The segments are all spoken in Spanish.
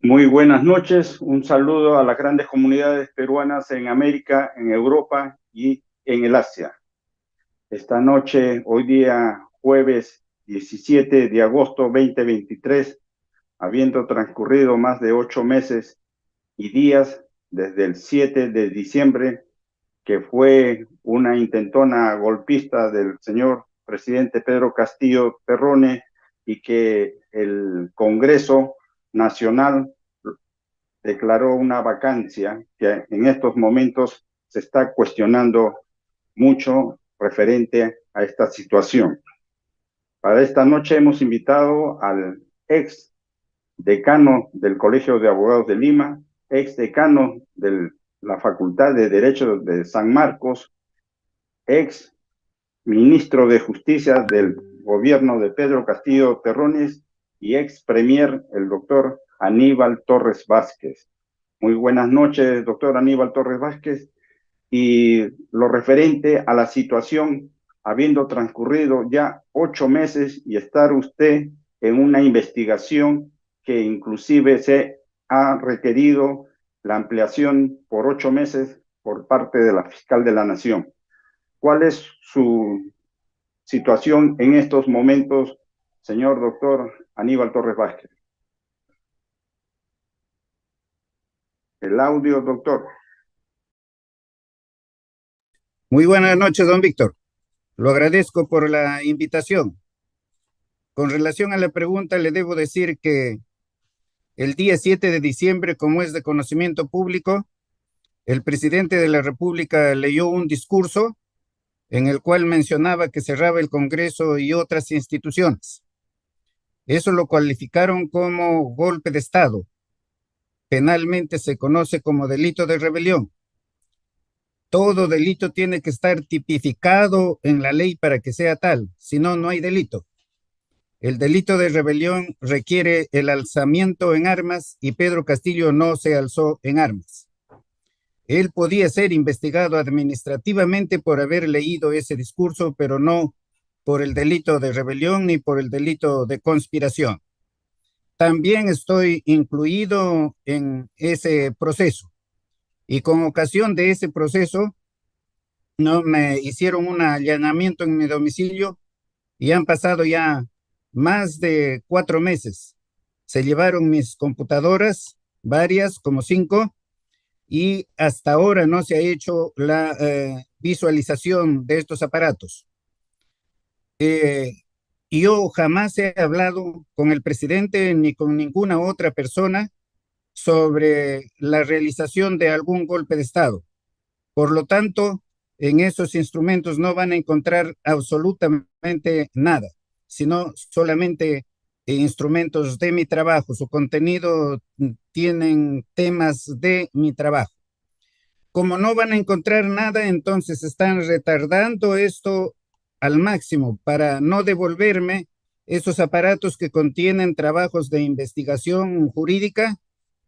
Muy buenas noches, un saludo a las grandes comunidades peruanas en América, en Europa y en el Asia. Esta noche, hoy día jueves 17 de agosto 2023, habiendo transcurrido más de 8 meses y días desde el 7 de diciembre, que fue una intentona golpista del señor presidente Pedro Castillo Terrone y que el Congreso Nacional declaró una vacancia que en estos momentos se está cuestionando mucho referente a esta situación. Para esta noche hemos invitado al ex decano del Colegio de Abogados de Lima, ex decano de la Facultad de Derecho de San Marcos, ex ministro de Justicia del gobierno de Pedro Castillo Terrones y ex premier, el doctor Aníbal Torres Vázquez. Muy buenas noches, doctor Aníbal Torres Vázquez. Y lo referente a la situación, habiendo transcurrido ya 8 meses y estar usted en una investigación que inclusive se ha requerido la ampliación por 8 meses por parte de la fiscal de la Nación. ¿Cuál es su situación en estos momentos, señor doctor Aníbal Torres Vázquez? El audio, doctor. Muy buenas noches, don Víctor. Lo agradezco por la invitación. Con relación a la pregunta, le debo decir que el día 7 de diciembre, como es de conocimiento público, el presidente de la República leyó un discurso en el cual mencionaba que cerraba el Congreso y otras instituciones. Eso lo calificaron como golpe de Estado. Penalmente se conoce como delito de rebelión. Todo delito tiene que estar tipificado en la ley para que sea tal, si no, no hay delito. El delito de rebelión requiere el alzamiento en armas y Pedro Castillo no se alzó en armas. Él podía ser investigado administrativamente por haber leído ese discurso, pero no por el delito de rebelión ni por el delito de conspiración. También estoy incluido en ese proceso y con ocasión de ese proceso no me hicieron un allanamiento en mi domicilio y han pasado ya más de 4 meses. Se llevaron mis computadoras, varias, como 5, y hasta ahora no se ha hecho la visualización de estos aparatos. Yo jamás he hablado con el presidente ni con ninguna otra persona sobre la realización de algún golpe de Estado. Por lo tanto, en esos instrumentos no van a encontrar absolutamente nada, sino solamente instrumentos de mi trabajo. Su contenido tienen temas de mi trabajo. Como no van a encontrar nada, entonces están retardando esto al máximo para no devolverme esos aparatos que contienen trabajos de investigación jurídica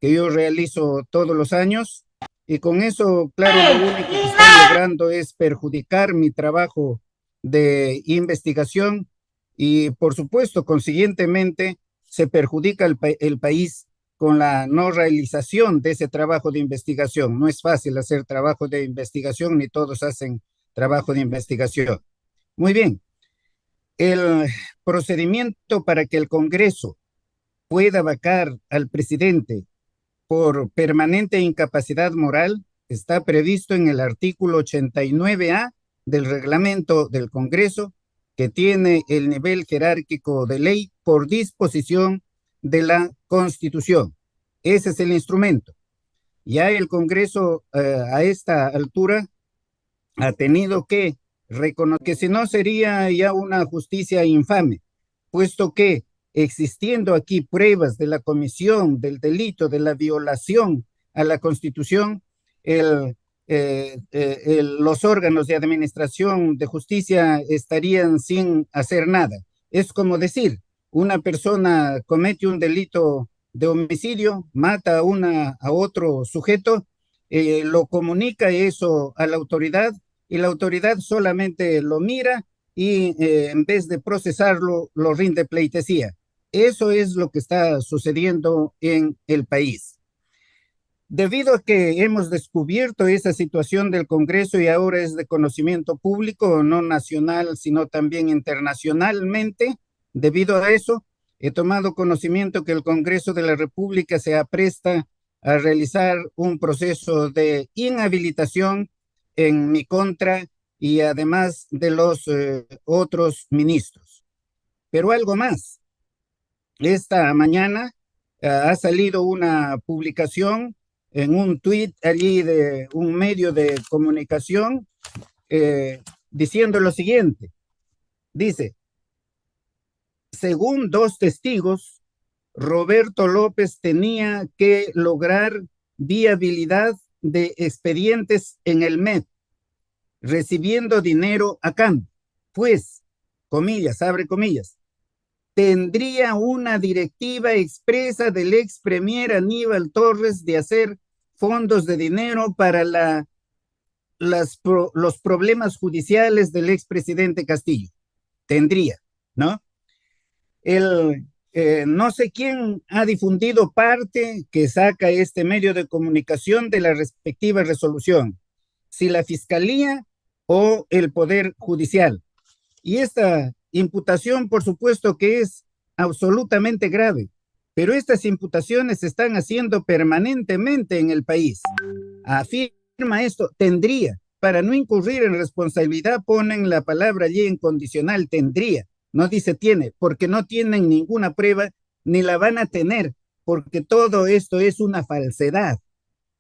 que yo realizo todos los años. Y con eso, claro, lo único que están logrando es perjudicar mi trabajo de investigación y, por supuesto, consiguientemente, se perjudica el país con la no realización de ese trabajo de investigación. No es fácil hacer trabajo de investigación, ni todos hacen trabajo de investigación. Muy bien, el procedimiento para que el Congreso pueda vacar al presidente por permanente incapacidad moral está previsto en el artículo 89A del reglamento del Congreso, que tiene el nivel jerárquico de ley por disposición de la Constitución. Ese es el instrumento. Ya el Congreso a esta altura ha tenido que reconocer que si no sería ya una justicia infame, puesto que existiendo aquí pruebas de la comisión del delito, de la violación a la Constitución, los órganos de administración de justicia estarían sin hacer nada. Es como decir, una persona comete un delito de homicidio, mata a otro sujeto, lo comunica eso a la autoridad y la autoridad solamente lo mira y en vez de procesarlo, lo rinde pleitesía. Eso es lo que está sucediendo en el país. Debido a que hemos descubierto esa situación del Congreso y ahora es de conocimiento público, no nacional, sino también internacionalmente, debido a eso, he tomado conocimiento que el Congreso de la República se apresta a realizar un proceso de inhabilitación en mi contra y además de los otros ministros. Pero algo más, esta mañana ha salido una publicación en un tuit allí de un medio de comunicación diciendo lo siguiente. Dice, según dos testigos, Roberto López tenía que lograr viabilidad de expedientes en el MED, recibiendo dinero a cambio. Pues, comillas, abre comillas, tendría una directiva expresa del ex premier Aníbal Torres de hacer fondos de dinero para los problemas judiciales del expresidente Castillo. Tendría, ¿no? No sé quién ha difundido parte que saca este medio de comunicación de la respectiva resolución, si la Fiscalía o el Poder Judicial. Y esta imputación, por supuesto que es absolutamente grave, pero estas imputaciones se están haciendo permanentemente en el país. Afirma esto, tendría, para no incurrir en responsabilidad, ponen la palabra allí en condicional, tendría, no dice tiene, porque no tienen ninguna prueba, ni la van a tener, porque todo esto es una falsedad.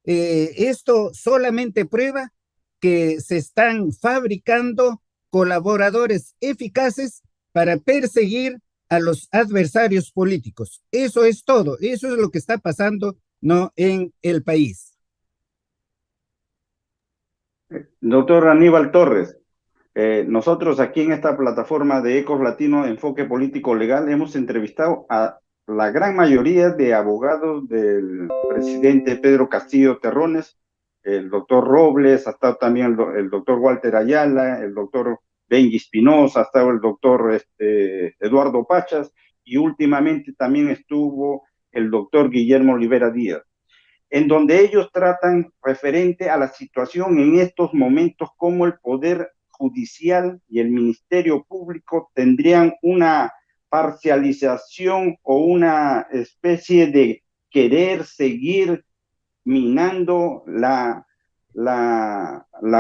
Esto solamente prueba que se están fabricando colaboradores eficaces para perseguir a los adversarios políticos. Eso es todo, eso es lo que está pasando, ¿no?, en el país. Doctor Aníbal Torres, nosotros aquí en esta plataforma de Ecos Latino Enfoque Político Legal hemos entrevistado a la gran mayoría de abogados del presidente Pedro Castillo Terrones, el doctor Robles, ha estado también el doctor Walter Ayala, el doctor Benji Espinosa, ha estado el doctor Eduardo Pachas y últimamente también estuvo el doctor Guillermo Olivera Díaz, en donde ellos tratan referente a la situación en estos momentos, cómo el Poder Judicial y el Ministerio Público tendrían una parcialización o una especie de querer seguir minando la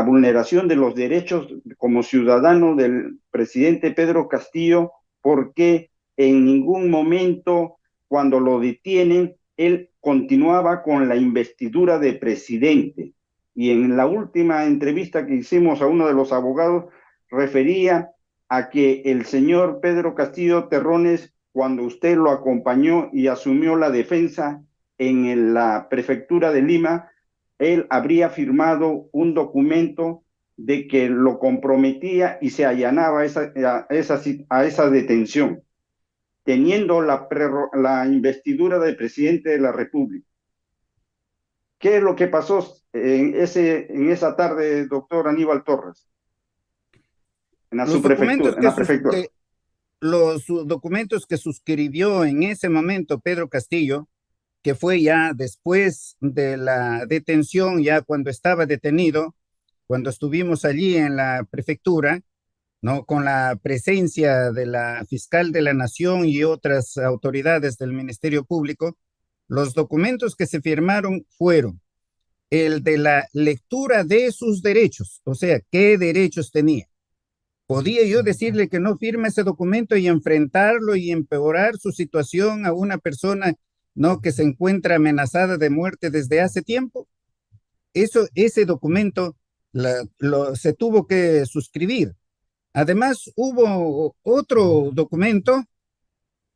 vulneración de los derechos como ciudadano del presidente Pedro Castillo, porque en ningún momento cuando lo detienen, él continuaba con la investidura de presidente. Y en la última entrevista que hicimos a uno de los abogados, refería a que el señor Pedro Castillo Terrones, cuando usted lo acompañó y asumió la defensa en la prefectura de Lima, él habría firmado un documento de que lo comprometía y se allanaba a esa detención, teniendo la investidura del presidente de la República. ¿Qué es lo que pasó en esa tarde, doctor Aníbal Torres? En la subprefectura, en la prefectura. Los documentos que suscribió en ese momento Pedro Castillo, que fue ya después de la detención, ya cuando estaba detenido, cuando estuvimos allí en la prefectura, ¿no?, con la presencia de la fiscal de la Nación y otras autoridades del Ministerio Público, los documentos que se firmaron fueron el de la lectura de sus derechos, o sea, qué derechos tenía. ¿Podía yo decirle que no firme ese documento y enfrentarlo y empeorar su situación a una persona, no, que se encuentra amenazada de muerte desde hace tiempo? Ese documento se tuvo que suscribir. Además, hubo otro documento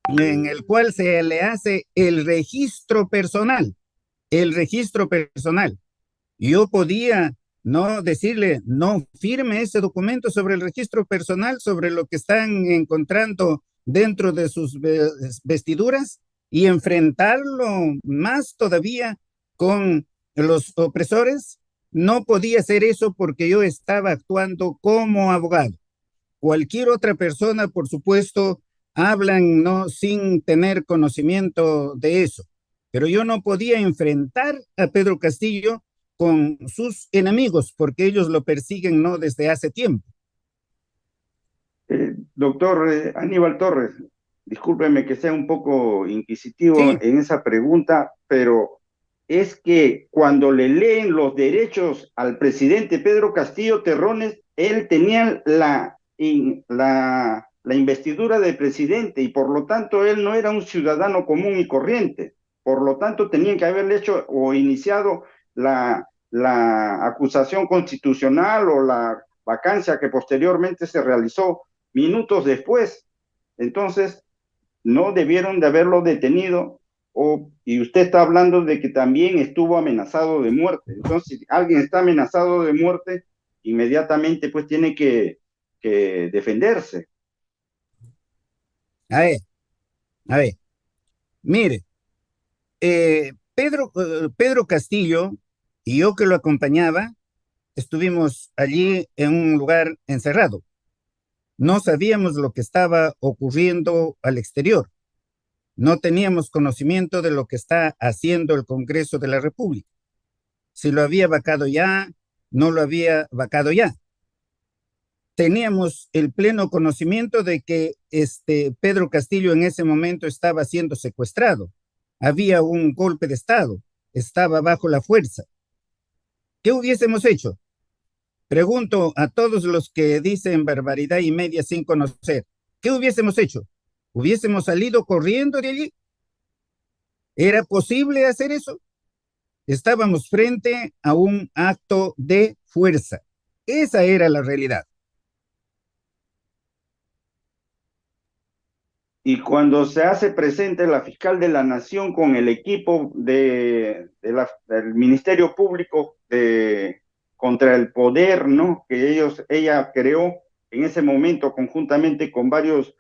en el cual se le hace el registro personal. El registro personal. Yo podía no decirle, no firme ese documento sobre el registro personal, sobre lo que están encontrando dentro de sus vestiduras, y enfrentarlo más todavía con los opresores. No podía hacer eso porque yo estaba actuando como abogado. Cualquier otra persona, por supuesto, hablan no sin tener conocimiento de eso. Pero yo no podía enfrentar a Pedro Castillo con sus enemigos porque ellos lo persiguen no desde hace tiempo. Doctor Aníbal Torres, discúlpeme que sea un poco inquisitivo Sí, en esa pregunta, pero es que cuando le leen los derechos al presidente Pedro Castillo Terrones, él tenía la investidura de presidente y por lo tanto él no era un ciudadano común y corriente. Por lo tanto, tenían que haberle hecho o iniciado la acusación constitucional o la vacancia que posteriormente se realizó minutos después. Entonces, no debieron de haberlo detenido y usted está hablando de que también estuvo amenazado de muerte. Entonces, si alguien está amenazado de muerte, inmediatamente pues tiene que defenderse. a ver, a ver, mire, Pedro Castillo y yo que lo acompañaba, estuvimos allí en un lugar encerrado. No sabíamos lo que estaba ocurriendo al exterior. No teníamos conocimiento de lo que está haciendo el Congreso de la República. Si lo había vacado ya, no lo había vacado ya. Teníamos el pleno conocimiento de que Pedro Castillo en ese momento estaba siendo secuestrado. Había un golpe de Estado, estaba bajo la fuerza. ¿Qué hubiésemos hecho? Pregunto a todos los que dicen barbaridad y media sin conocer, ¿qué hubiésemos hecho? ¿Hubiésemos salido corriendo de allí? ¿Era posible hacer eso? Estábamos frente a un acto de fuerza. Esa era la realidad. Y cuando se hace presente la fiscal de la Nación con el equipo del Ministerio Público contra el poder, ¿no? Que ella creó en ese momento conjuntamente con varios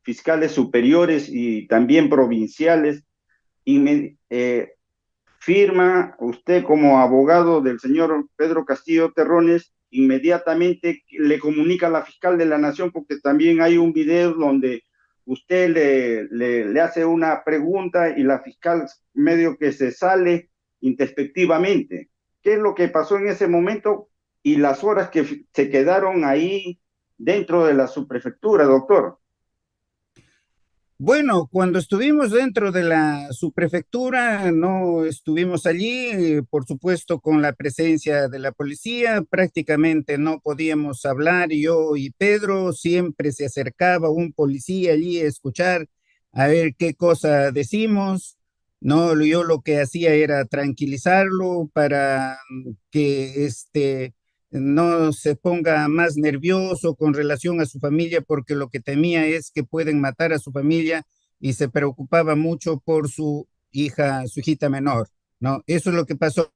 fiscales superiores y también provinciales, y firma usted como abogado del señor Pedro Castillo Terrones, inmediatamente le comunica a la fiscal de la Nación, porque también hay un video donde usted le hace una pregunta y la fiscal medio que se sale introspectivamente. ¿Qué es lo que pasó en ese momento y las horas que se quedaron ahí dentro de la subprefectura, doctor? Bueno, cuando estuvimos dentro de la subprefectura, no estuvimos allí, por supuesto, con la presencia de la policía, prácticamente no podíamos hablar, yo y Pedro, siempre se acercaba un policía allí a escuchar, a ver qué cosa decimos. No, yo lo que hacía era tranquilizarlo para que no se ponga más nervioso con relación a su familia, porque lo que temía es que pueden matar a su familia y se preocupaba mucho por su hija, su hijita menor, ¿no? Eso es lo que pasó.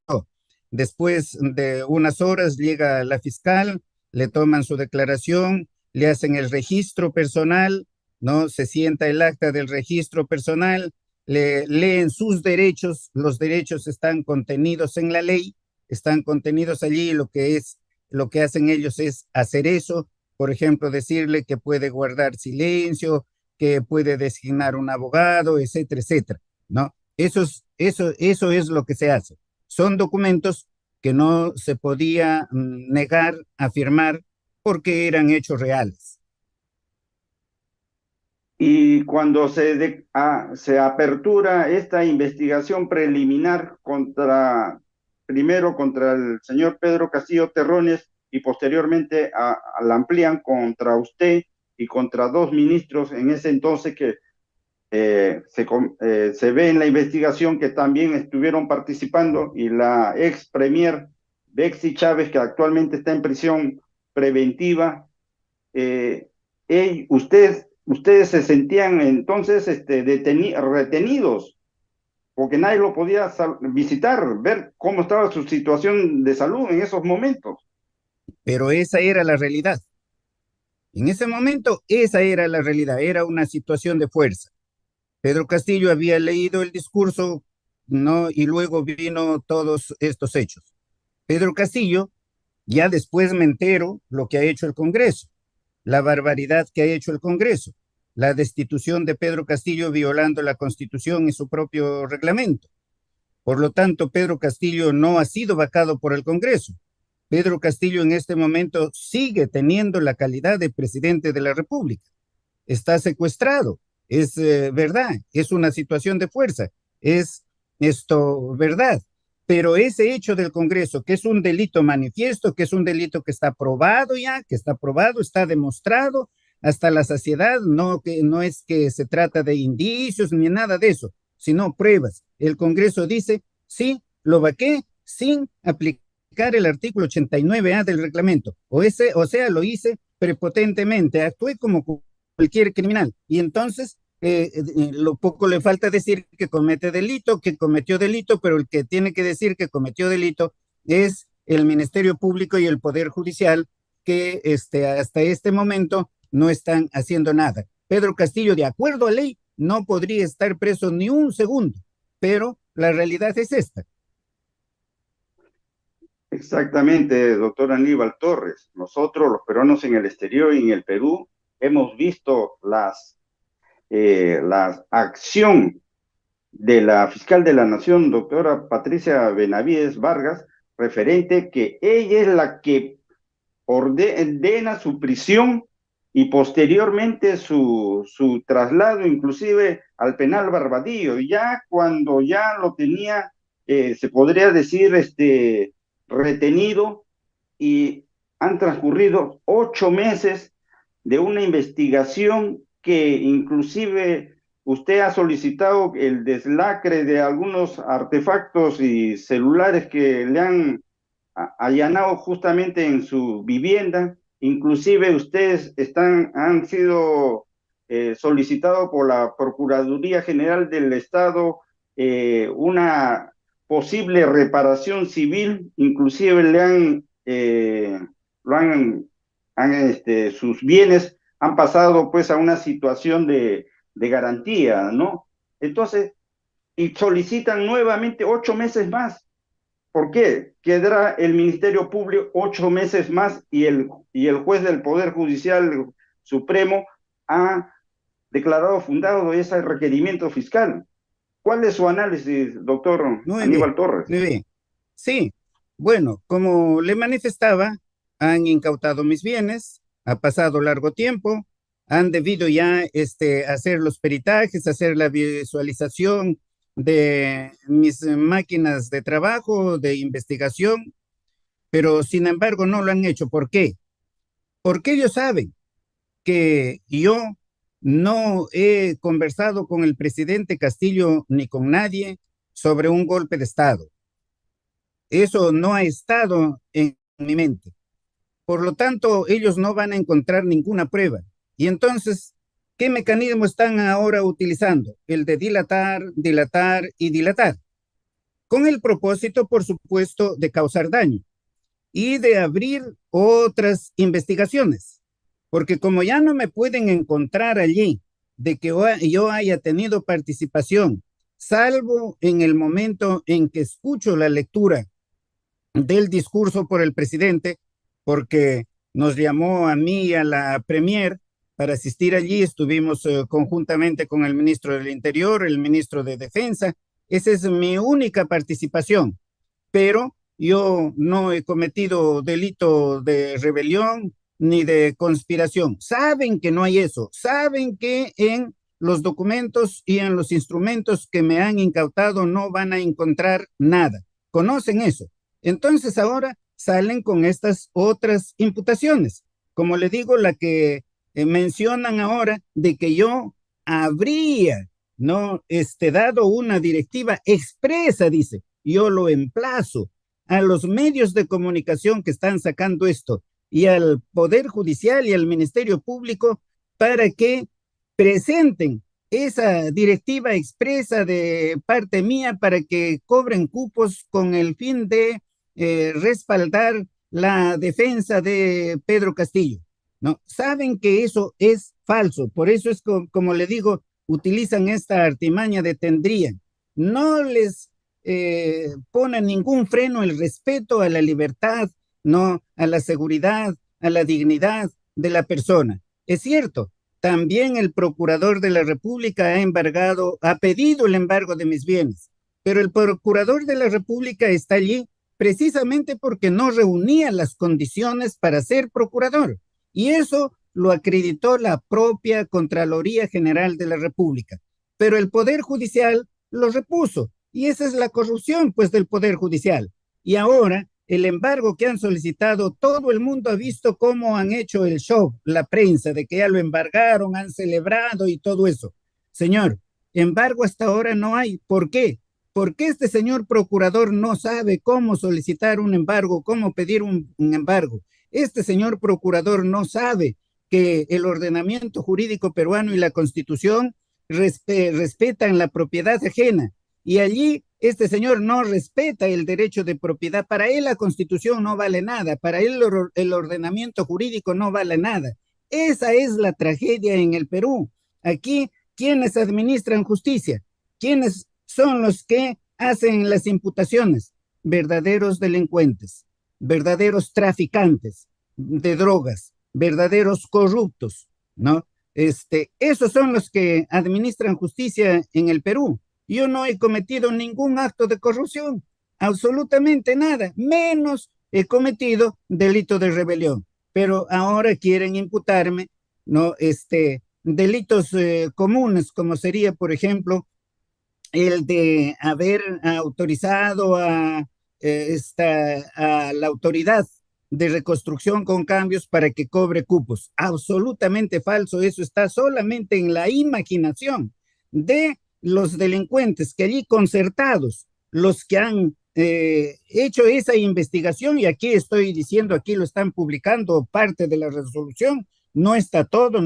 Después de unas horas llega la fiscal, le toman su declaración, le hacen el registro personal, ¿no? Se sienta el acta del registro personal, le leen sus derechos, los derechos están contenidos en la ley, están contenidos allí, lo que hacen ellos es hacer eso, por ejemplo, decirle que puede guardar silencio, que puede designar un abogado, etcétera, etcétera, ¿no? Eso es lo que se hace. Son documentos que no se podía negar, afirmar, porque eran hechos reales. Y cuando se apertura esta investigación preliminar primero contra el señor Pedro Castillo Terrones y posteriormente la amplían contra usted y contra dos ministros en ese entonces que se ve en la investigación que también estuvieron participando y la ex premier Bexy Chávez, que actualmente está en prisión preventiva. eh, ustedes se sentían entonces retenidos, porque nadie lo podía visitar, ver cómo estaba su situación de salud en esos momentos. Pero esa era la realidad. En ese momento, esa era la realidad, era una situación de fuerza. Pedro Castillo había leído el discurso, ¿no? Y luego vino todos estos hechos. Pedro Castillo, ya después me entero lo que ha hecho el Congreso, la barbaridad que ha hecho el Congreso. la destitución de Pedro Castillo violando la Constitución y su propio reglamento. Por lo tanto, Pedro Castillo no ha sido vacado por el Congreso. Pedro Castillo en este momento sigue teniendo la calidad de presidente de la República. Está secuestrado, es verdad, es una situación de fuerza, es esto verdad. Pero ese hecho del Congreso, que es un delito manifiesto, que es un delito que está probado ya, que está probado, está demostrado hasta la saciedad, no, que, no es que se trata de indicios ni nada de eso, sino pruebas. El Congreso dice, sí, lo vaqué sin aplicar el artículo 89A del reglamento, o sea, lo hice prepotentemente, actué como cualquier criminal. Y entonces, lo poco le falta decir que comete delito, que cometió delito, pero el que tiene que decir que cometió delito es el Ministerio Público y el Poder Judicial, que hasta este momento no están haciendo nada. Pedro Castillo, de acuerdo a ley, no podría estar preso ni un segundo, pero la realidad es esta. Exactamente, doctor Aníbal Torres. Nosotros, los peruanos en el exterior y en el Perú, hemos visto la acción de la fiscal de la Nación, doctora Patricia Benavides Vargas, referente que ella es la que ordena su prisión y posteriormente su traslado inclusive al penal Barbadillo, ya cuando ya lo tenía, se podría decir, retenido, y han transcurrido 8 meses de una investigación que inclusive usted ha solicitado el deslacre de algunos artefactos y celulares que le han allanado justamente en su vivienda. Inclusive ustedes han sido solicitados por la Procuraduría General del Estado una posible reparación civil, inclusive le han, lo sus bienes han pasado pues a una situación de garantía, ¿no? Entonces, y solicitan nuevamente 8 meses más. ¿Por qué? Quedará el Ministerio Público 8 meses más y el juez del Poder Judicial Supremo ha declarado fundado ese requerimiento fiscal. ¿Cuál es su análisis, doctor Muy bien, Aníbal Torres? muy bien. Sí, bueno, como le manifestaba, han incautado mis bienes, ha pasado largo tiempo, han debido ya hacer los peritajes, hacer la visualización de mis máquinas de trabajo, de investigación, pero sin embargo no lo han hecho. ¿Por qué? Porque ellos saben que yo no he conversado con el presidente Castillo ni con nadie sobre un golpe de Estado. Eso no ha estado en mi mente. Por lo tanto, ellos no van a encontrar ninguna prueba. Y entonces, ¿qué mecanismo están ahora utilizando? El de dilatar, dilatar y dilatar, con el propósito, por supuesto, de causar daño y de abrir otras investigaciones. Porque como ya no me pueden encontrar allí de que yo haya tenido participación, salvo en el momento en que escucho la lectura del discurso por el presidente, porque nos llamó a mí y a la premier para asistir allí. Estuvimos conjuntamente con el ministro del Interior, el ministro de Defensa. Esa es mi única participación, pero yo no he cometido delito de rebelión ni de conspiración. Saben que no hay eso, saben que en los documentos y en los instrumentos que me han incautado no van a encontrar nada. Conocen eso. Entonces ahora salen con estas otras imputaciones. Como le digo, la que mencionan ahora de que yo habría no dado una directiva expresa, dice, yo lo emplazo a los medios de comunicación que están sacando esto y al Poder Judicial y al Ministerio Público para que presenten esa directiva expresa de parte mía para que cobren cupos con el fin de respaldar la defensa de Pedro Castillo. ¿No? Saben que eso es falso, por eso es como le digo, utilizan esta artimaña de tendrían. No les ponen ningún freno el respeto a la libertad, no a la seguridad, a la dignidad de la persona. Es cierto, También el procurador de la República ha pedido el embargo de mis bienes, pero el procurador de la República está allí precisamente porque no reunía las condiciones para ser procurador. Y eso lo acreditó la propia Contraloría General de la República. Pero el Poder Judicial lo repuso. Y esa es la corrupción, pues, del Poder Judicial. Y ahora, el embargo que han solicitado, todo el mundo ha visto cómo han hecho el show, la prensa, de que ya lo embargaron, han celebrado y todo eso. Señor, embargo hasta ahora no hay. ¿Por qué? Porque este señor procurador no sabe cómo solicitar un embargo, cómo pedir un embargo. Este señor procurador no sabe que el ordenamiento jurídico peruano y la Constitución respetan la propiedad ajena. Y allí este señor no respeta el derecho de propiedad. Para él la Constitución no vale nada, para él el ordenamiento jurídico no vale nada. Esa es la tragedia en el Perú. Aquí, ¿quiénes administran justicia? ¿Quiénes son los que hacen las imputaciones? Verdaderos delincuentes, verdaderos traficantes de drogas, verdaderos corruptos, ¿no? Esos son los que administran justicia en el Perú. Yo no he cometido ningún acto de corrupción, absolutamente nada, menos he cometido delito de rebelión. Pero ahora quieren imputarme, ¿no? Delitos comunes, como sería, por ejemplo, el de haber autorizado a la autoridad de reconstrucción con cambios para que cobre cupos. Absolutamente falso, eso está solamente en la imaginación de los delincuentes que allí concertados, los que han hecho esa investigación, y aquí estoy diciendo, aquí lo están publicando parte de la resolución, no está todo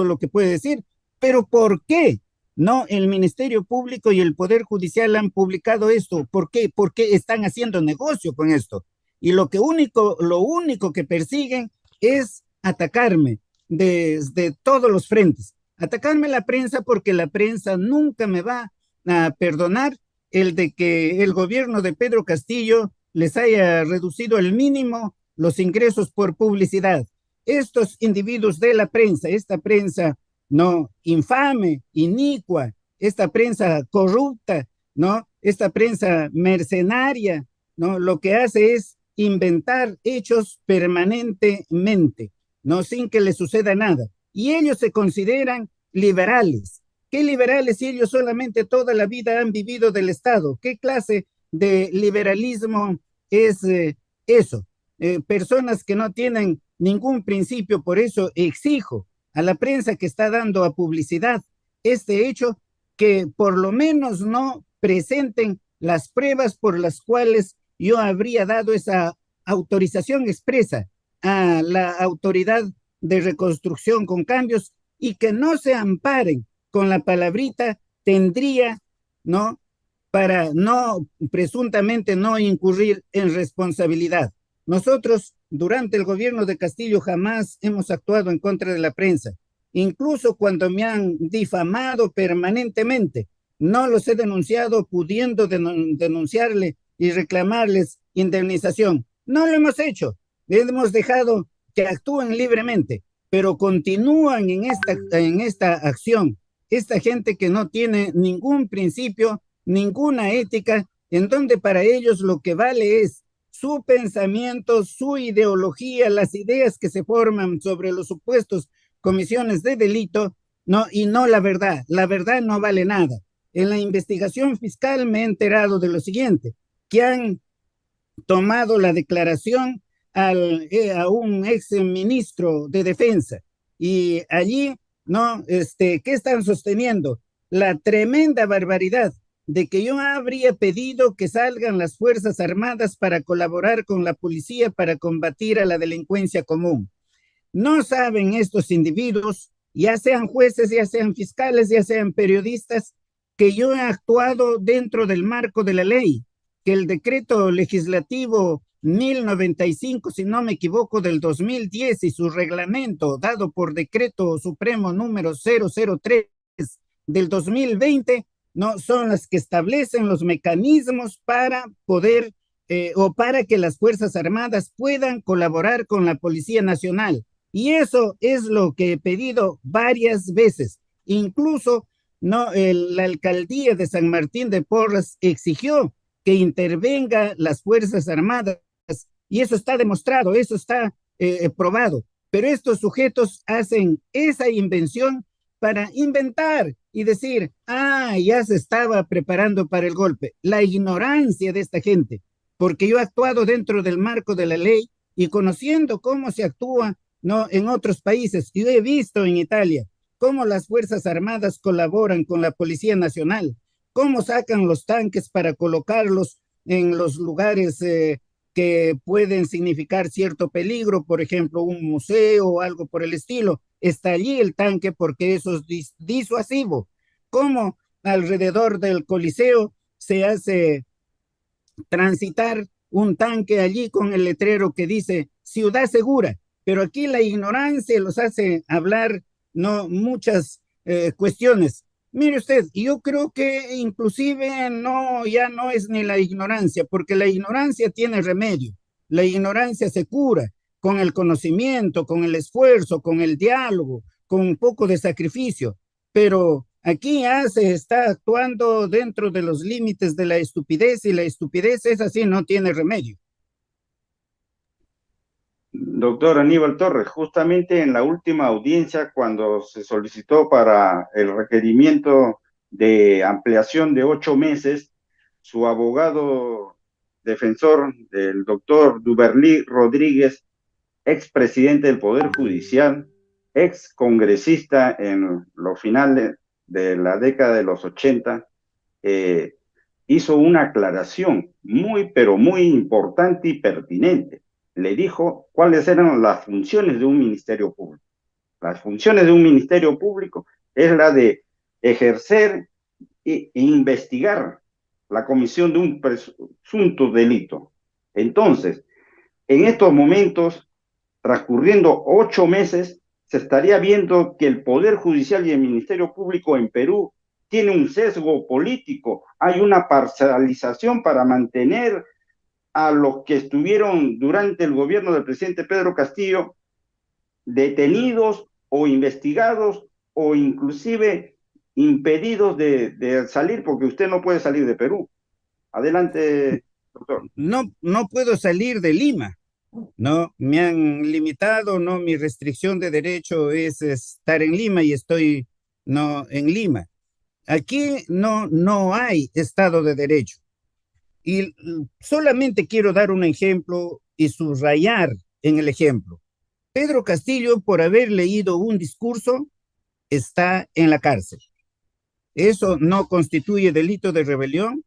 lo que puede decir, pero ¿por qué? No, el Ministerio Público y el Poder Judicial han publicado esto. ¿Por qué? Porque están haciendo negocio con esto. Y lo único que persiguen es atacarme desde todos los frentes. Atacarme la prensa porque la prensa nunca me va a perdonar el de que el gobierno de Pedro Castillo les haya reducido al mínimo los ingresos por publicidad. Estos individuos de la prensa, esta prensa no infame, inicua, esta prensa corrupta, ¿no? Esta prensa mercenaria, ¿no? Lo que hace es inventar hechos permanentemente, ¿no? Sin que le suceda nada. Y ellos se consideran liberales. ¿Qué liberales si ellos solamente toda la vida han vivido del Estado? ¿Qué clase de liberalismo es eso? Personas que no tienen ningún principio, por eso exijo a la prensa que está dando a publicidad este hecho, que por lo menos no presenten las pruebas por las cuales yo habría dado esa autorización expresa a la autoridad de reconstrucción con cambios y que no se amparen con la palabrita tendría, ¿no? Para no, presuntamente no incurrir en responsabilidad. Nosotros, durante el gobierno de Castillo, jamás hemos actuado en contra de la prensa, incluso cuando me han difamado permanentemente. No los he denunciado pudiendo denunciarle y reclamarles indemnización. No lo hemos hecho. Hemos dejado que actúen libremente, pero continúan en esta acción. Esta gente que no tiene ningún principio, ninguna ética, en donde para ellos lo que vale es su pensamiento, su ideología, las ideas que se forman sobre los supuestos comisiones de delito, no, y no la verdad. La verdad no vale nada. En la investigación fiscal me he enterado de lo siguiente, que han tomado la declaración a un ex ministro de defensa y allí, ¿no? ¿Qué están sosteniendo? La tremenda barbaridad de que yo habría pedido que salgan las Fuerzas Armadas para colaborar con la policía para combatir a la delincuencia común. No saben estos individuos, ya sean jueces, ya sean fiscales, ya sean periodistas, que yo he actuado dentro del marco de la ley, que el decreto legislativo 1095, si no me equivoco, del 2010 y su reglamento dado por decreto supremo número 003 del 2020, no son las que establecen los mecanismos para poder o para que las Fuerzas Armadas puedan colaborar con la Policía Nacional. Y eso es lo que he pedido varias veces. Incluso no, la alcaldía de San Martín de Porres exigió que intervengan las Fuerzas Armadas y eso está demostrado, eso está probado. Pero estos sujetos hacen esa invención para inventar y decir, ah, ya se estaba preparando para el golpe. La ignorancia de esta gente, porque yo he actuado dentro del marco de la ley y conociendo cómo se actúa, ¿no?, en otros países. Yo he visto en Italia cómo las Fuerzas Armadas colaboran con la Policía Nacional, cómo sacan los tanques para colocarlos en los lugares que pueden significar cierto peligro, por ejemplo, un museo o algo por el estilo. Está allí el tanque porque eso es disuasivo. Cómo alrededor del Coliseo se hace transitar un tanque allí con el letrero que dice ciudad segura, pero aquí la ignorancia los hace hablar no muchas cuestiones. Mire usted, yo creo que inclusive no, ya no es ni la ignorancia, porque la ignorancia tiene remedio. La ignorancia se cura con el conocimiento, con el esfuerzo, con el diálogo, con un poco de sacrificio. Pero aquí ya se está actuando dentro de los límites de la estupidez y la estupidez es así, no tiene remedio. Doctor Aníbal Torres, justamente en la última audiencia, cuando se solicitó para el requerimiento de ampliación de 8 meses, su abogado defensor, el doctor Duberly Rodríguez, expresidente del Poder Judicial, ex congresista en los finales de la década de los 80, eh, hizo una aclaración muy, pero muy importante y pertinente. Le dijo cuáles eran las funciones de un ministerio público. Las funciones de un ministerio público es la de ejercer e investigar la comisión de un presunto delito. Entonces, en estos momentos, transcurriendo 8 meses, se estaría viendo que el Poder Judicial y el Ministerio Público en Perú tiene un sesgo político, hay una parcialización para mantener a los que estuvieron durante el gobierno del presidente Pedro Castillo detenidos o investigados o inclusive impedidos de salir porque usted no puede salir de Perú. Adelante, doctor. No, no puedo salir de Lima, no, me han limitado, no, mi restricción de derecho es estar en Lima y estoy no en Lima. Aquí no hay Estado de Derecho. Y solamente quiero dar un ejemplo y subrayar en el ejemplo. Pedro Castillo, por haber leído un discurso, está en la cárcel. Eso no constituye delito de rebelión,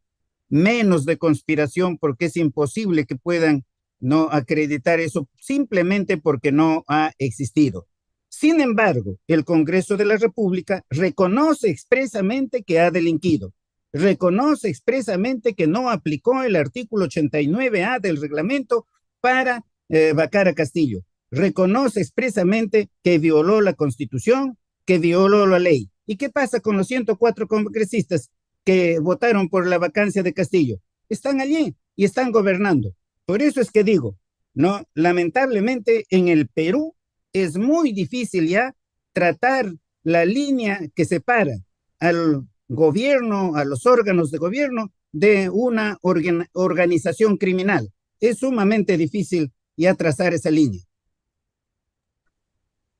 menos de conspiración, porque es imposible que puedan no acreditar eso simplemente porque no ha existido. Sin embargo, el Congreso de la República reconoce expresamente que ha delinquido, reconoce expresamente que no aplicó el artículo 89A del reglamento para vacar a Castillo, reconoce expresamente que violó la Constitución, que violó la ley. ¿Y qué pasa con los 104 congresistas que votaron por la vacancia de Castillo? Están allí y están gobernando. Por eso es que digo, no, lamentablemente en el Perú es muy difícil ya tratar la línea que separa al gobierno, a los órganos de gobierno, de una organización criminal. Es sumamente difícil ya trazar esa línea.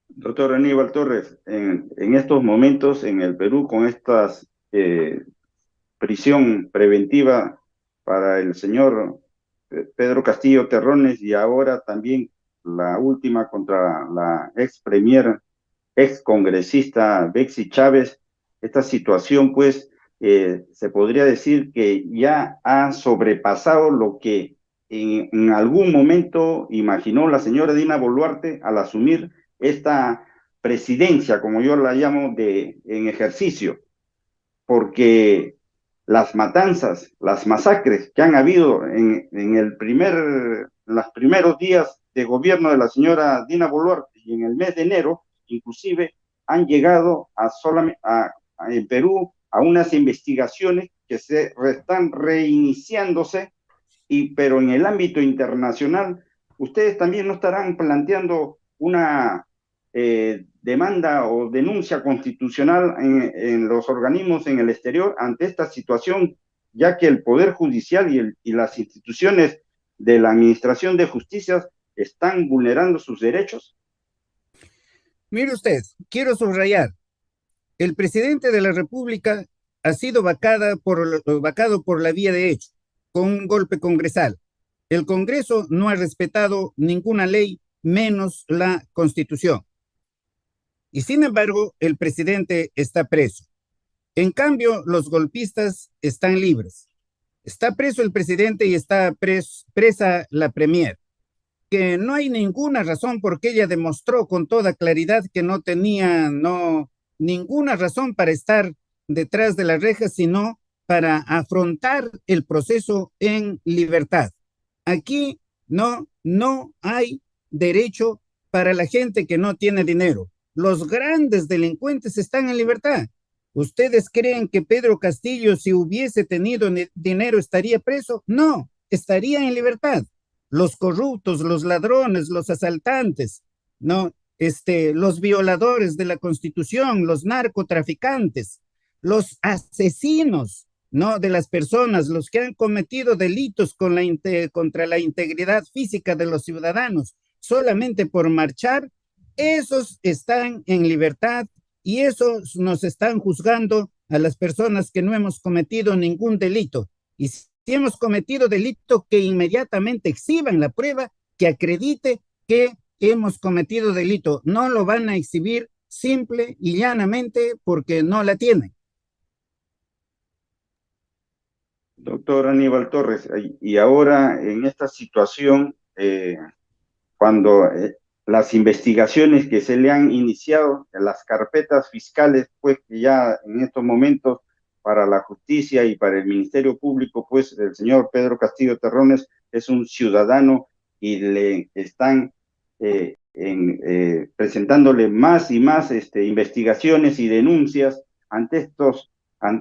Doctor Aníbal Torres, en estos momentos en el Perú, con esta prisión preventiva para el señor Pedro Castillo Terrones y ahora también la última contra la ex premier, ex congresista Bexy Chávez, esta situación pues se podría decir que ya ha sobrepasado lo que en algún momento imaginó la señora Dina Boluarte al asumir esta presidencia, como yo la llamo, en ejercicio, porque las matanzas, las masacres que han habido en los primeros días de gobierno de la señora Dina Boluarte y en el mes de enero, inclusive han llegado en Perú a unas investigaciones que se están reiniciándose, pero en el ámbito internacional, ustedes también no estarán planteando una demanda o denuncia constitucional en los organismos en el exterior ante esta situación, ya que el Poder Judicial y las instituciones de la Administración de Justicia están vulnerando sus derechos? Mire usted, quiero subrayar, el presidente de la República ha sido vacado por la vía de hecho, con un golpe congresal. El Congreso no ha respetado ninguna ley, menos la Constitución. Y sin embargo, el presidente está preso. En cambio, los golpistas están libres. Está preso el presidente y está presa la premier, que no hay ninguna razón porque ella demostró con toda claridad que no tenía ninguna razón para estar detrás de las rejas, sino para afrontar el proceso en libertad. Aquí no hay derecho para la gente que no tiene dinero. Los grandes delincuentes están en libertad. ¿Ustedes creen que Pedro Castillo, si hubiese tenido dinero, estaría preso? No, estaría en libertad. Los corruptos, los ladrones, los asaltantes, ¿no? Los violadores de la Constitución, los narcotraficantes, los asesinos, ¿no? De las personas, los que han cometido delitos contra la integridad física de los ciudadanos, solamente por marchar, esos están en libertad y esos nos están juzgando a las personas que no hemos cometido ningún delito. Y si hemos cometido delito, que inmediatamente exhiban la prueba que acredite que hemos cometido delito. No lo van a exhibir simple y llanamente porque no la tienen. Doctor Aníbal Torres, y ahora en esta situación, cuando las investigaciones que se le han iniciado, las carpetas fiscales, pues que ya en estos momentos para la justicia y para el Ministerio Público, pues el señor Pedro Castillo Terrones es un ciudadano y le están presentándole más y más investigaciones y denuncias ante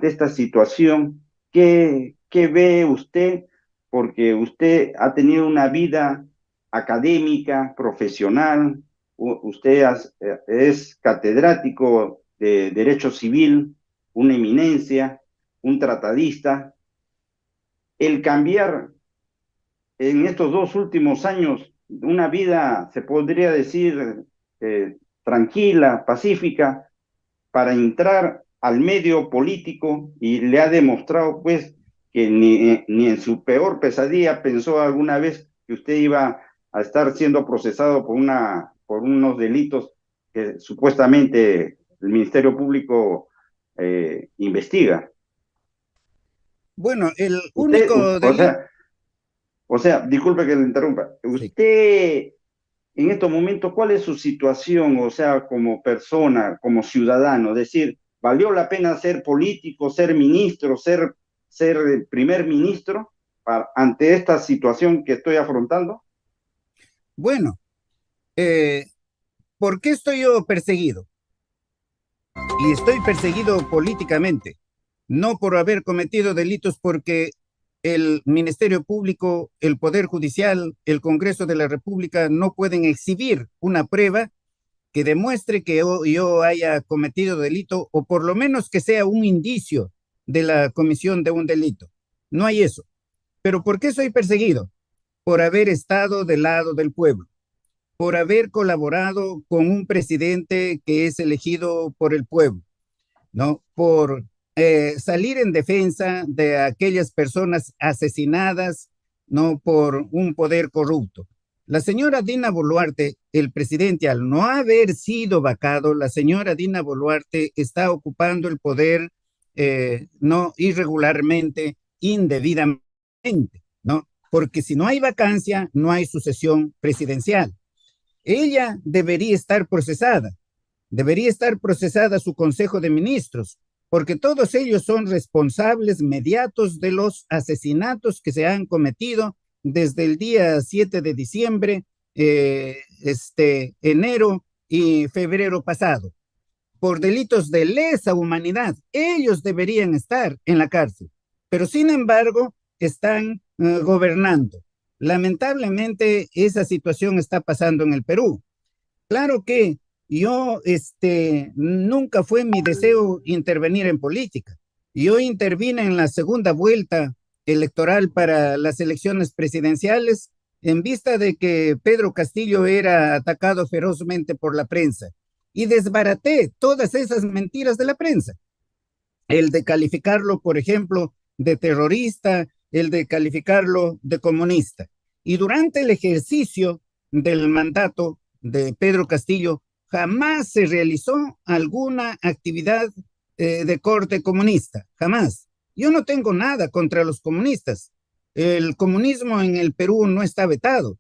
esta situación. ¿Qué ve usted? Porque usted ha tenido una vida académica, profesional, usted es catedrático de Derecho Civil, una eminencia, un tratadista. El cambiar en estos 2 últimos años una vida, se podría decir, tranquila, pacífica, para entrar al medio político, y le ha demostrado pues que ni en su peor pesadilla pensó alguna vez que usted iba a estar siendo procesado por unos delitos que supuestamente el Ministerio Público investiga. Bueno, el Usted, único delito... o sea, disculpe que le interrumpa. Sí. Usted en estos momentos, ¿cuál es su situación, o sea, como persona, como ciudadano? Es decir, ¿valió la pena ser político, ser ministro, ser primer ministro ante esta situación que estoy afrontando? Bueno, ¿por qué estoy yo perseguido? Y estoy perseguido políticamente, no por haber cometido delitos, porque el Ministerio Público, el Poder Judicial, el Congreso de la República no pueden exhibir una prueba que demuestre que yo haya cometido delito, o por lo menos que sea un indicio de la comisión de un delito. No hay eso. ¿Pero por qué soy perseguido? Por haber estado del lado del pueblo, por haber colaborado con un presidente que es elegido por el pueblo, ¿no? Por salir en defensa de aquellas personas asesinadas, ¿no? Por un poder corrupto. La señora Dina Boluarte, el presidente, al no haber sido vacado, la señora Dina Boluarte está ocupando el poder no irregularmente, indebidamente, ¿no? Porque si no hay vacancia, no hay sucesión presidencial. Ella debería estar procesada su Consejo de Ministros, porque todos ellos son responsables mediatos de los asesinatos que se han cometido desde el día 7 de diciembre, enero y febrero pasado, por delitos de lesa humanidad. Ellos deberían estar en la cárcel, pero sin embargo están gobernando. Lamentablemente esa situación está pasando en el Perú. Claro que Yo, nunca fue mi deseo intervenir en política. Yo intervine en la segunda vuelta electoral para las elecciones presidenciales en vista de que Pedro Castillo era atacado ferozmente por la prensa y desbaraté todas esas mentiras de la prensa. El de calificarlo, por ejemplo, de terrorista, el de calificarlo de comunista. Y durante el ejercicio del mandato de Pedro Castillo, jamás se realizó alguna actividad de corte comunista, jamás. Yo no tengo nada contra los comunistas. El comunismo en el Perú no está vetado.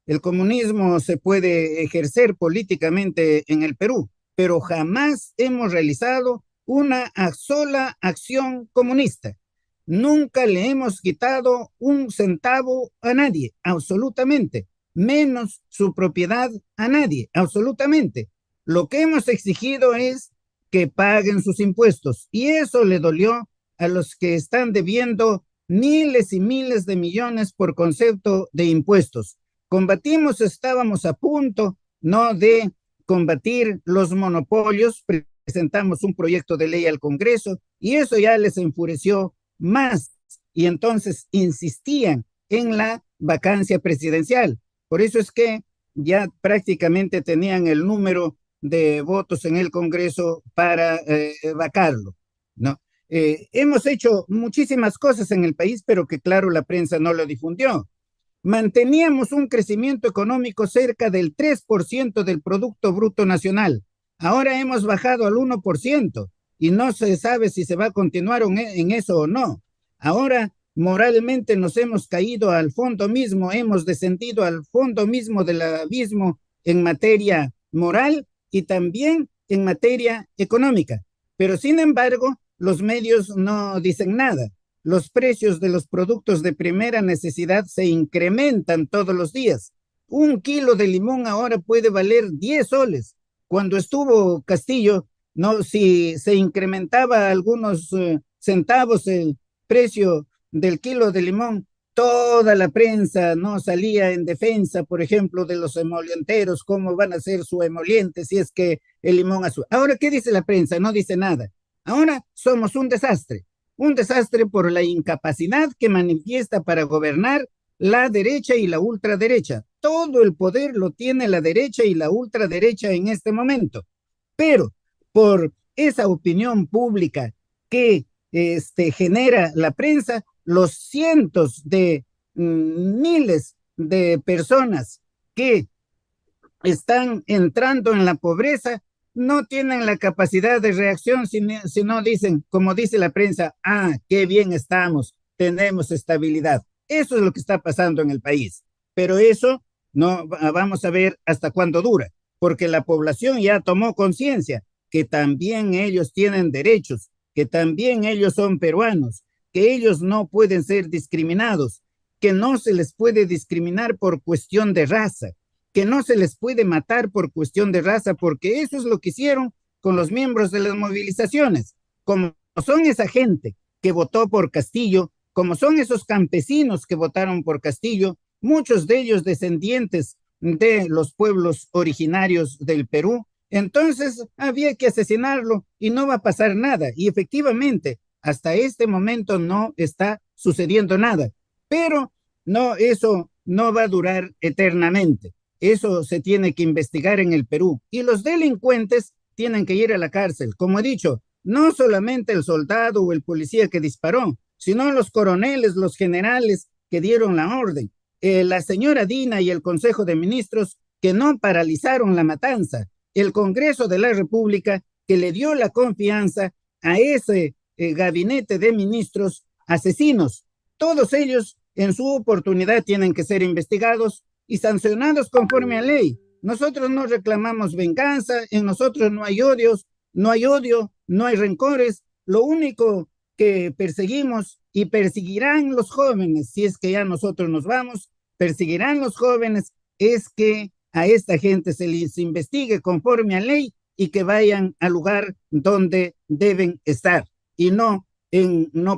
El comunismo se puede ejercer políticamente en el Perú, pero jamás hemos realizado una sola acción comunista. Nunca le hemos quitado un centavo a nadie, absolutamente, menos su propiedad a nadie, absolutamente. Lo que hemos exigido es que paguen sus impuestos y eso le dolió a los que están debiendo miles y miles de millones por concepto de impuestos. Combatimos, estábamos a punto, ¿no?, de combatir los monopolios, presentamos un proyecto de ley al Congreso y eso ya les enfureció más y entonces insistían en la vacancia presidencial. Por eso es que ya prácticamente tenían el número de votos en el Congreso para vacarlo, ¿no? Hemos hecho muchísimas cosas en el país, pero que claro, la prensa no lo difundió. Manteníamos un crecimiento económico cerca del 3% del Producto Bruto Nacional. Ahora hemos bajado al 1% y no se sabe si se va a continuar en eso o no. Ahora moralmente nos hemos caído al fondo mismo, hemos descendido al fondo mismo del abismo en materia moral y también en materia económica. Pero sin embargo, los medios no dicen nada. Los precios de los productos de primera necesidad se incrementan todos los días. Un kilo de limón ahora puede valer 10 soles. Cuando estuvo Castillo, no, si se incrementaba algunos centavos el precio del kilo de limón, toda la prensa no salía en defensa, por ejemplo, de los emolienteros, cómo van a ser su emoliente si es que el limón azul. Ahora, ¿qué dice la prensa? No dice nada. Ahora somos un desastre por la incapacidad que manifiesta para gobernar la derecha y la ultraderecha. Todo el poder lo tiene la derecha y la ultraderecha en este momento, pero por esa opinión pública que genera la prensa, los cientos de miles de personas que están entrando en la pobreza no tienen la capacidad de reacción si no dicen, como dice la prensa, ah, qué bien estamos, tenemos estabilidad. Eso es lo que está pasando en el país. Pero eso no vamos a ver hasta cuándo dura, porque la población ya tomó conciencia que también ellos tienen derechos, que también ellos son peruanos, que ellos no pueden ser discriminados, que no se les puede discriminar por cuestión de raza, que no se les puede matar por cuestión de raza, porque eso es lo que hicieron con los miembros de las movilizaciones. Como son esa gente que votó por Castillo, como son esos campesinos que votaron por Castillo, muchos de ellos descendientes de los pueblos originarios del Perú, entonces había que asesinarlo y no va a pasar nada. Y efectivamente, hasta este momento no está sucediendo nada. Pero no, eso no va a durar eternamente. Eso se tiene que investigar en el Perú. Y los delincuentes tienen que ir a la cárcel. Como he dicho, no solamente el soldado o el policía que disparó, sino los coroneles, los generales que dieron la orden. La señora Dina y el Consejo de Ministros que no paralizaron la matanza. El Congreso de la República que le dio la confianza a ese gabinete de ministros asesinos. Todos ellos en su oportunidad tienen que ser investigados y sancionados conforme a ley. Nosotros no reclamamos venganza, en nosotros no hay odios, no hay odio, no hay rencores. Lo único que perseguimos y perseguirán los jóvenes, si es que ya nosotros nos vamos, perseguirán los jóvenes, es que a esta gente se les investigue conforme a ley y que vayan al lugar donde deben estar y no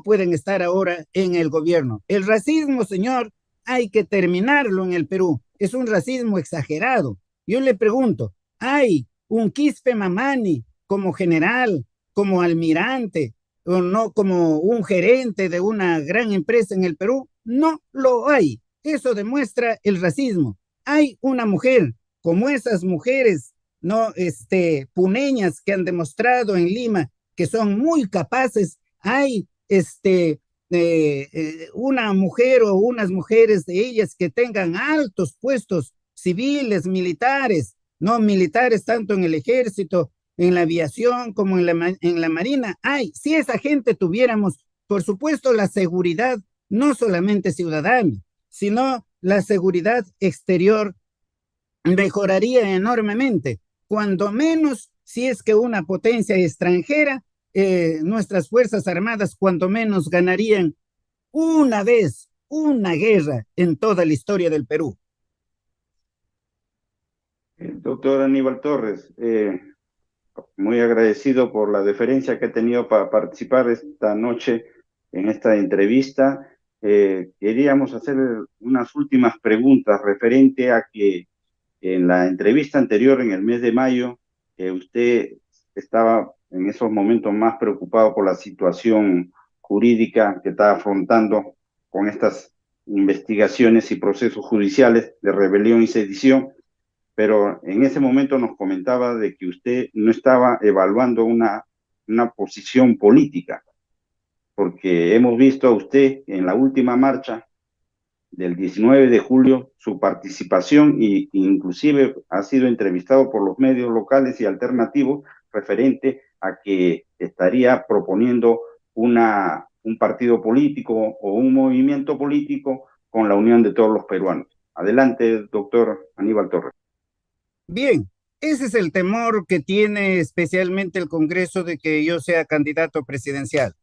pueden estar ahora en el gobierno. El racismo, señor, hay que terminarlo en el Perú. Es un racismo exagerado. Yo le pregunto, hay un Quispe Mamani como general, como almirante, o no como un gerente de una gran empresa en el Perú. No lo hay. Eso demuestra el racismo. Hay una mujer como esas mujeres, no, puneñas que han demostrado en Lima que son muy capaces. Hay una mujer o unas mujeres de ellas que tengan altos puestos civiles, militares, no militares tanto en el ejército, en la aviación como en la marina. Hay, si esa gente tuviéramos, por supuesto, la seguridad, no solamente ciudadana, sino la seguridad exterior mejoraría enormemente. Cuando menos, si es que una potencia extranjera, nuestras Fuerzas Armadas, cuando menos, ganarían una vez una guerra en toda la historia del Perú. Doctor Aníbal Torres, muy agradecido por la deferencia que he tenido para participar esta noche en esta entrevista. Queríamos hacer unas últimas preguntas referente a que en la entrevista anterior, en el mes de mayo, usted estaba en esos momentos más preocupado por la situación jurídica que está afrontando con estas investigaciones y procesos judiciales de rebelión y sedición, pero en ese momento nos comentaba de que usted no estaba evaluando una posición política, porque hemos visto a usted en la última marcha del 19 de julio su participación y inclusive ha sido entrevistado por los medios locales y alternativos referente a que estaría proponiendo un partido político o un movimiento político con la unión de todos los peruanos. Adelante, doctor Aníbal Torres. Bien, ese es el temor que tiene especialmente el Congreso de que yo sea candidato presidencial.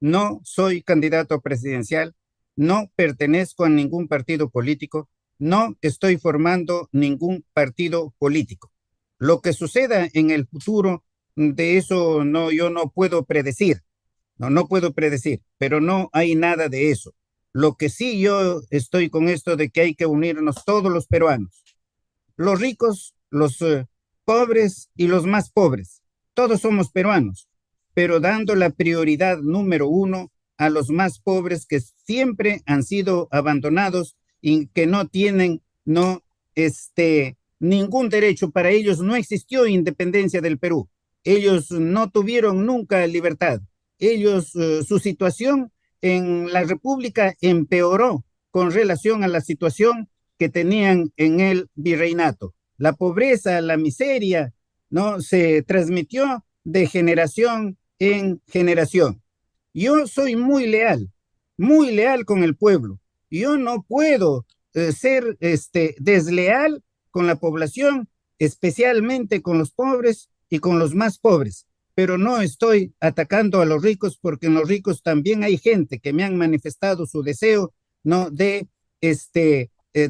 No soy candidato presidencial, no pertenezco a ningún partido político, no estoy formando ningún partido político. Lo que suceda en el futuro, de eso no, yo no puedo predecir, no puedo predecir, pero no hay nada de eso. Lo que sí yo estoy con esto de que hay que unirnos todos los peruanos, los ricos, los pobres y los más pobres. Todos somos peruanos, pero dando la prioridad número uno a los más pobres que siempre han sido abandonados y que no tienen ningún derecho. Para ellos no existió independencia del Perú. Ellos no tuvieron nunca libertad. Ellos, su situación en la República empeoró con relación a la situación que tenían en el virreinato. La pobreza, la miseria, ¿no? Se transmitió de generación en generación. Yo soy muy leal con el pueblo. Yo no puedo ser desleal con la población, especialmente con los pobres y con los más pobres. Pero no estoy atacando a los ricos porque en los ricos también hay gente que me han manifestado su deseo, ¿no? De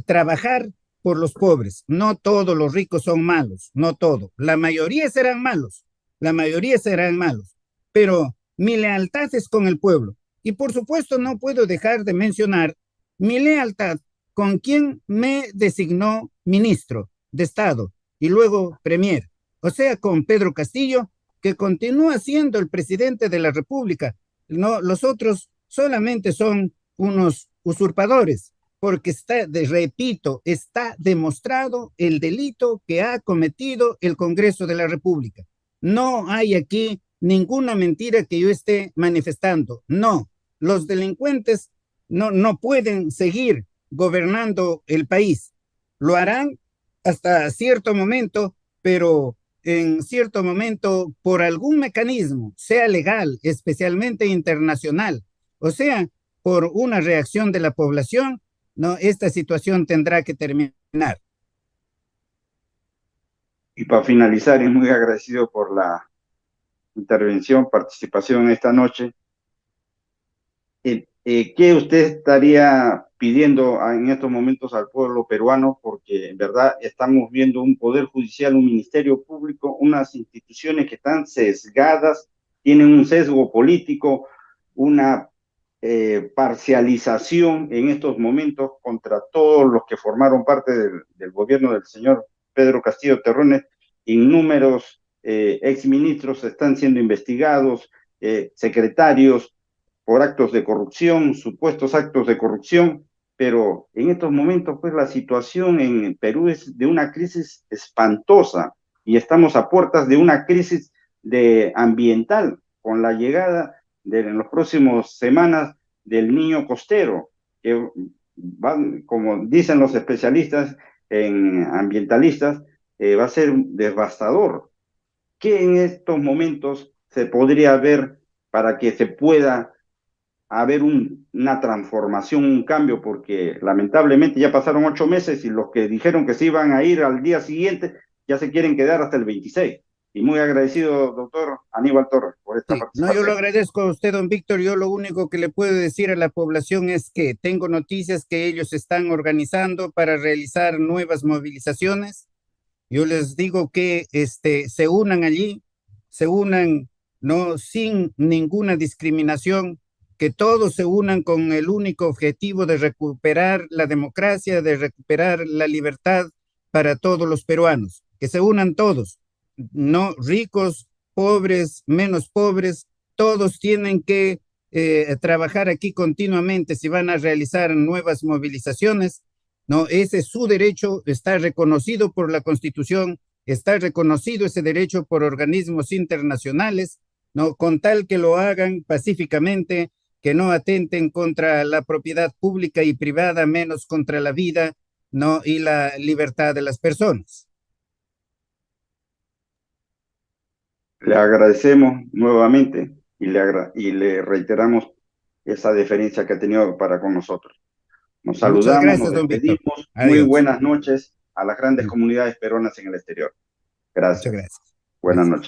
trabajar por los pobres. No todos los ricos son malos, no todos. La mayoría serán malos, la mayoría serán malos, pero mi lealtad es con el pueblo. Y por supuesto no puedo dejar de mencionar mi lealtad con quien me designó ministro de Estado y luego premier, o sea, con Pedro Castillo, que continúa siendo el presidente de la República. No, los otros solamente son unos usurpadores, porque repito, está demostrado el delito que ha cometido el Congreso de la República. No hay aquí ninguna mentira que yo esté manifestando. No, los delincuentes no pueden seguir gobernando el país. Lo harán hasta cierto momento, pero en cierto momento por algún mecanismo, sea legal, especialmente internacional, o sea, por una reacción de la población, no, esta situación tendrá que terminar. Y para finalizar, y muy agradecido por la intervención, participación esta noche, ¿qué usted estaría pidiendo en estos momentos al pueblo peruano? Porque en verdad estamos viendo un poder judicial, un ministerio público, unas instituciones que están sesgadas, tienen un sesgo político, una parcialización en estos momentos contra todos los que formaron parte del gobierno del señor Pedro Castillo Terrones, innúmeros exministros están siendo investigados, secretarios, por actos de corrupción, supuestos actos de corrupción, pero en estos momentos, pues la situación en Perú es de una crisis espantosa y estamos a puertas de una crisis ambiental con la llegada en las próximas semanas del niño costero, que van, como dicen los especialistas en ambientalistas, va a ser devastador. ¿Qué en estos momentos se podría ver para que se pueda haber una transformación, un cambio? Porque lamentablemente ya pasaron 8 meses y los que dijeron que se iban a ir al día siguiente ya se quieren quedar hasta el 26. Y muy agradecido, doctor Aníbal Torres, por esta Sí, no, yo lo participación. agradezco a usted, don Víctor. Yo lo único que le puedo decir a la población es que tengo noticias que ellos están organizando para realizar nuevas movilizaciones. Yo les digo que se unan allí, se unan no sin ninguna discriminación, que todos se unan con el único objetivo de recuperar la democracia, de recuperar la libertad para todos los peruanos, que se unan todos, no ricos, pobres, menos pobres, todos tienen que trabajar aquí continuamente si van a realizar nuevas movilizaciones. No, ese es su derecho, está reconocido por la Constitución, está reconocido ese derecho por organismos internacionales, no, con tal que lo hagan pacíficamente, que no atenten contra la propiedad pública y privada, menos contra la vida, no, y la libertad de las personas. Le agradecemos nuevamente y le reiteramos esa deferencia que ha tenido para con nosotros. Nos Muchas saludamos, nos gracias, don Víctor. despedimos. Muy Adiós. buenas noches a las grandes comunidades peruanas en el exterior. Muchas Gracias. gracias. Buenas Gracias. noches.